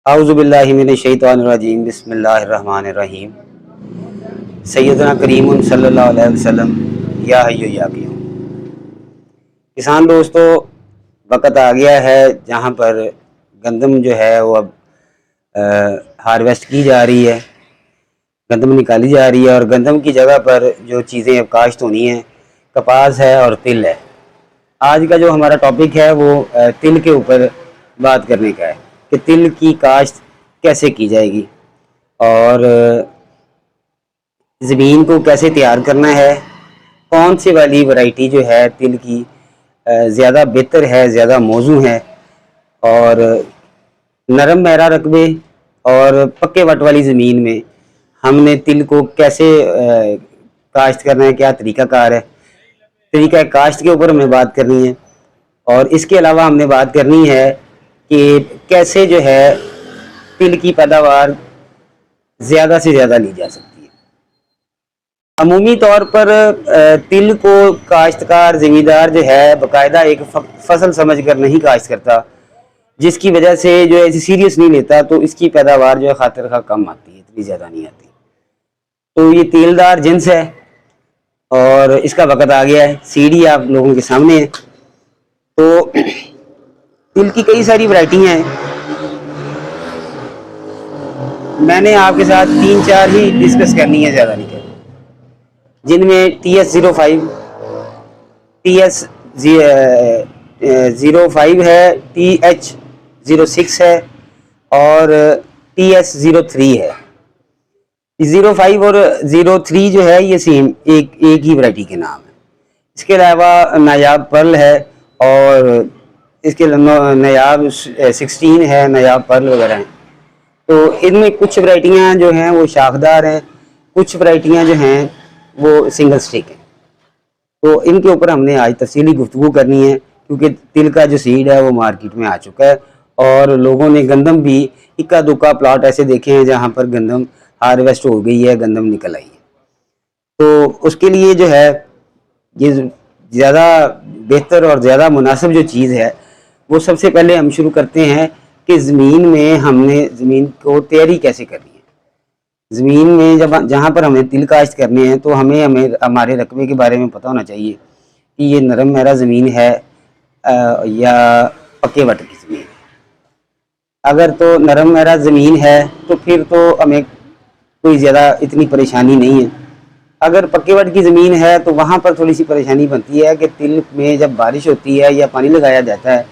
اعوذ باللہ من الشیطان الرجیم بسم اللہ الرحمن الرحیم سیدنا کریم صلی اللہ علیہ وسلم یا حی یا قیوم۔ کسان دوستو، وقت آ گیا ہے جہاں پر گندم جو ہے وہ اب ہارویسٹ کی جا رہی ہے، گندم نکالی جا رہی ہے، اور گندم کی جگہ پر جو چیزیں اب کاشت ہونی ہیں کپاس ہے اور تل ہے۔ آج کا جو ہمارا ٹاپک ہے وہ تل کے اوپر بات کرنے کا ہے کہ تل کی کاشت کیسے کی جائے گی اور زمین کو کیسے تیار کرنا ہے، کون سی والی ورائٹی جو ہے تل کی زیادہ بہتر ہے، زیادہ موزوں ہے، اور نرم میرا رقبے اور پکے وٹ والی زمین میں ہم نے تل کو کیسے کاشت کرنا ہے، کیا طریقہ کار ہے، طریقہ کاشت کے اوپر ہمیں بات کرنی ہے۔ اور اس کے علاوہ ہم نے بات کرنی ہے کہ کیسے جو ہے تل کی پیداوار زیادہ سے زیادہ لی جا سکتی ہے۔ عمومی طور پر تل کو کاشتکار زمیندار جو ہے باقاعدہ ایک فصل سمجھ کر نہیں کاشت کرتا، جس کی وجہ سے جو ہے سیریس نہیں لیتا، تو اس کی پیداوار جو ہے خاطر خواہ کم آتی ہے، اتنی زیادہ نہیں آتی۔ تو یہ تیلدار جنس ہے اور اس کا وقت آ گیا ہے، سیڑھی آپ لوگوں کے سامنے ہے۔ تو تل کی کئی ساری ورائٹیاں ہیں، میں نے آپ کے ساتھ 3-4 ہی ڈسکس کرنی ہے، زیادہ نہیں کرنی، جن میں TS05 TS05 ہے، TH06 ہے اور TS03 ہے۔ 05 اور 03 جو ہے یہ سیم ایک ہی ورائٹی کے نام ہے۔ اس کے علاوہ نایاب پرل ہے اور اس کے نایاب 16 ہے، نایاب پرل وغیرہ ہیں۔ تو ان میں کچھ ورائٹیاں جو ہیں وہ شاخدار ہیں، کچھ ورائٹیاں جو ہیں وہ سنگل سٹک ہیں۔ تو ان کے اوپر ہم نے آج تفصیلی گفتگو کرنی ہے، کیونکہ تل کا جو سیڈ ہے وہ مارکیٹ میں آ چکا ہے، اور لوگوں نے گندم بھی اکا دکا پلاٹ ایسے دیکھے ہیں جہاں پر گندم ہارویسٹ ہو گئی ہے، گندم نکل آئی ہے۔ تو اس کے لیے جو ہے یہ زیادہ بہتر اور زیادہ مناسب جو چیز ہے وہ سب سے پہلے ہم شروع کرتے ہیں کہ زمین میں ہم نے زمین کو تیاری کیسے کرنی ہے۔ زمین میں جہاں پر ہمیں تل کاشت کرنے ہیں تو ہمیں ہمارے رقبے کے بارے میں پتہ ہونا چاہیے کہ یہ نرم میرا زمین ہے یا پکے وٹ کی زمین ہے۔ اگر تو نرم میرا زمین ہے تو پھر تو ہمیں کوئی زیادہ اتنی پریشانی نہیں ہے۔ اگر پکے وٹ کی زمین ہے تو وہاں پر تھوڑی سی پریشانی بنتی ہے کہ تل میں جب بارش ہوتی ہے یا پانی لگایا جاتا ہے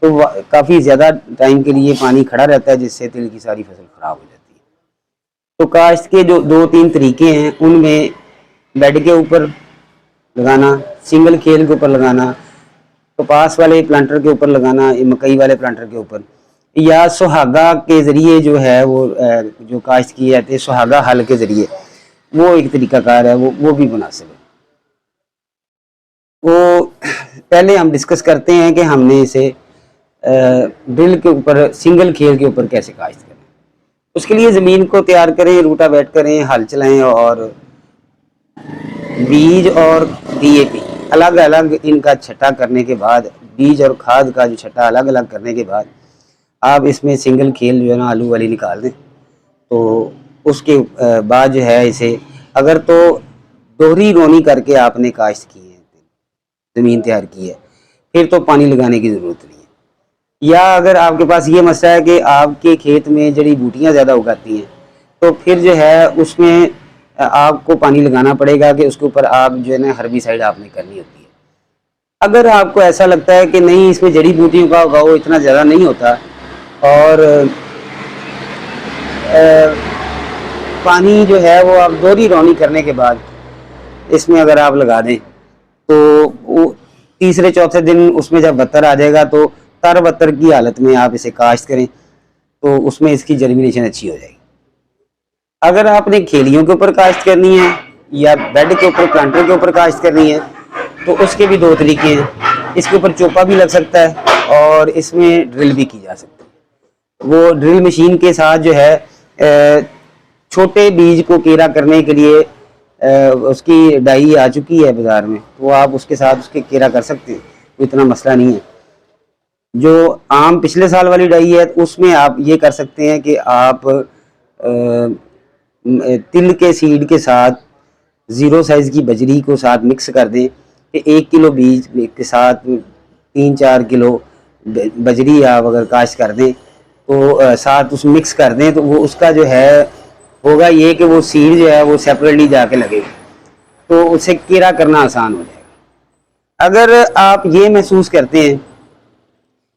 تو کافی زیادہ ٹائم کے لیے پانی کھڑا رہتا ہے، جس سے تل کی ساری فصل خراب ہو جاتی ہے۔ تو کاشت کے جو 2-3 طریقے ہیں ان میں بیڈ کے اوپر لگانا، سنگل کھیل کے اوپر لگانا، کپاس والے پلانٹر کے اوپر لگانا، مکئی والے پلانٹر کے اوپر، یا سہاگا کے ذریعے جو ہے وہ جو کاشت کی جاتی ہے سہاگا حل کے ذریعے، وہ ایک طریقہ کار ہے، وہ بھی مناسب ہے۔ وہ پہلے ہم ڈسکس کرتے ہیں کہ ہم نے اسے ڈرل کے اوپر سنگل کھیل کے اوپر کیسے کاشت کریں۔ اس کے لیے زمین کو تیار کریں، روٹا بیٹ کریں، ہل چلائیں، اور بیج اور DAP الگ الگ ان کا چھٹا کرنے کے بعد، بیج اور کھاد کا جو چھٹا الگ الگ کرنے کے بعد آپ اس میں سنگل کھیل جو ہے نا آلو والی نکال دیں۔ تو اس کے بعد جو ہے اسے اگر تو دوہری رونی کر کے آپ نے کاشت کی ہے، زمین تیار کی ہے، پھر تو پانی لگانے کی ضرورت نہیں ہے۔ یا اگر آپ کے پاس یہ مسئلہ ہے کہ آپ کے کھیت میں جڑی بوٹیاں زیادہ اگاتی ہیں تو پھر جو ہے اس میں آپ کو پانی لگانا پڑے گا کہ اس کے اوپر آپ جو ہے نا ہربی سائڈ آپ نے کرنی ہوتی ہے۔ اگر آپ کو ایسا لگتا ہے کہ نہیں اس میں جڑی بوٹیوں کا اگاؤ اتنا زیادہ نہیں ہوتا اور پانی جو ہے وہ آپ دوہری رونی کرنے کے بعد اس میں اگر آپ لگا دیں تو وہ تیسرے چوتھے دن اس میں جب بتر آ جائے گا تو تر بتر کی حالت میں آپ اسے کاشت کریں تو اس میں اس کی جرمینیشن اچھی ہو جائے گی۔ اگر آپ نے کھیلیوں کے اوپر کاشت کرنی ہے یا بیڈ کے اوپر پلانٹر کے اوپر کاشت کرنی ہے تو اس کے بھی 2 طریقے ہیں۔ اس کے اوپر چوپا بھی لگ سکتا ہے اور اس میں ڈرل بھی کی جا سکتی ہے۔ وہ ڈرل مشین کے ساتھ جو ہے چھوٹے بیج کو کیرا کرنے کے لیے اس کی ڈائی آ چکی ہے بازار میں، وہ آپ اس کے ساتھ اس کے کیرا کر سکتے ہیں، اتنا مسئلہ نہیں ہے۔ جو عام پچھلے سال والی ڈائی ہے اس میں آپ یہ کر سکتے ہیں کہ آپ تل کے سیڈ کے ساتھ 0 سائز کی بجری کو ساتھ مکس کر دیں کہ 1 کلو بیج کے ساتھ 3-4 کلو بجری آپ اگر کاشت کر دیں تو ساتھ اس مکس کر دیں تو وہ اس کا جو ہے ہوگا یہ کہ وہ سیڈ جو ہے وہ سیپریٹلی جا کے لگے گا تو اسے کیرا کرنا آسان ہو جائے گا۔ اگر آپ یہ محسوس کرتے ہیں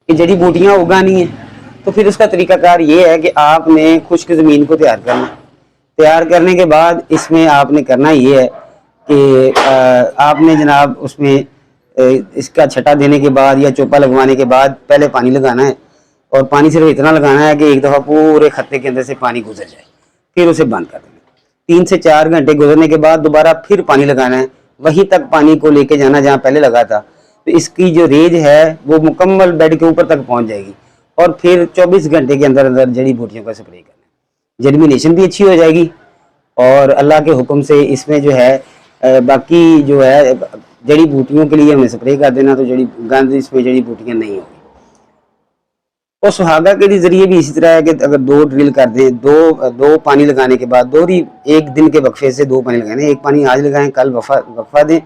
کہ جڑی بوٹیاں اگانی ہیں تو پھر اس کا طریقہ کار یہ ہے کہ آپ نے خشک زمین کو تیار کرنا، تیار کرنے کے بعد اس میں آپ نے کرنا یہ ہے کہ آپ نے جناب اس میں اس کا چھٹا دینے کے بعد یا چوپا لگوانے کے بعد پہلے پانی لگانا ہے، اور پانی صرف اتنا لگانا ہے کہ ایک دفعہ پورے خطے کے اندر سے پانی گزر جائے، پھر اسے بند کر دینا۔ 3 سے 4 گھنٹے گزرنے کے بعد دوبارہ پھر پانی لگانا ہے، وہیں تک پانی کو لے کے جانا جہاں پہلے لگا تھا، تو اس کی جو ریج ہے وہ مکمل بیڈ کے اوپر تک پہنچ جائے گی، اور پھر 24 گھنٹے کے اندر اندر جڑی بوٹیوں کا سپرے کرنا ہے، جرمینیشن بھی اچھی ہو جائے گی، اور اللہ کے حکم سے اس میں جو ہے باقی جو ہے جڑی بوٹیوں کے لیے ہمیں سپرے کر دینا تو جڑی گند اس میں جڑی بوٹیاں نہیں ہوگی۔ اور سہاگا کے ذریعے بھی اسی طرح ہے کہ اگر 2 ڈرل کر دیں، دو پانی لگانے کے بعد ایک دن کے وقفے سے 2 پانی لگانے، ایک پانی آج لگائیں کل وقفہ دیں،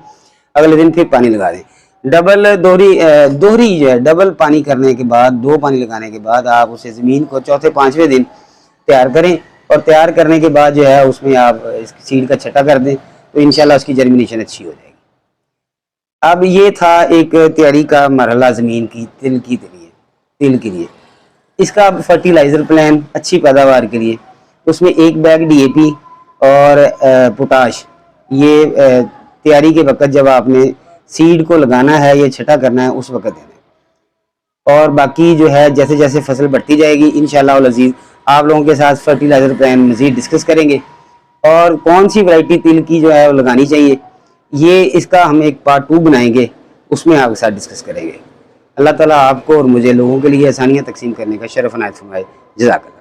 اگلے دن پھر پانی لگا دیں۔ دوہری جو ہے ڈبل پانی کرنے کے بعد 2 پانی لگانے کے بعد آپ اسے زمین کو چوتھے 5ویں دن تیار کریں، اور تیار کرنے کے بعد جو ہے اس میں آپ اس سیڈ کا چھٹا کر دیں تو انشاءاللہ اس کی جرمینیشن اچھی ہو جائے گی۔ اب یہ تھا ایک تیاری کا مرحلہ زمین کی تل کے لیے۔ اس کا فرٹیلائزر پلان اچھی پیداوار کے لیے اس میں 1 بیگ ڈی اے پی اور پوٹاش، یہ تیاری کے وقت جب آپ نے سیڈ کو لگانا ہے یا چھٹا کرنا ہے اس وقت دینا ہے، اور باقی جو ہے جیسے جیسے فصل بڑھتی جائے گی انشاءاللہ العزیز آپ لوگوں کے ساتھ فرٹیلائزر پلان مزید ڈسکس کریں گے، اور کون سی ورائٹی تل کی جو ہے وہ لگانی چاہیے یہ اس کا ہم ایک پارٹ 2 بنائیں گے، اس میں آپ کے ساتھ ڈسکس کریں گے۔ اللہ تعالیٰ آپ کو اور مجھے لوگوں کے لیے آسانیاں تقسیم کرنے کا شرف عنایت فرمائے۔ جزاک اللہ۔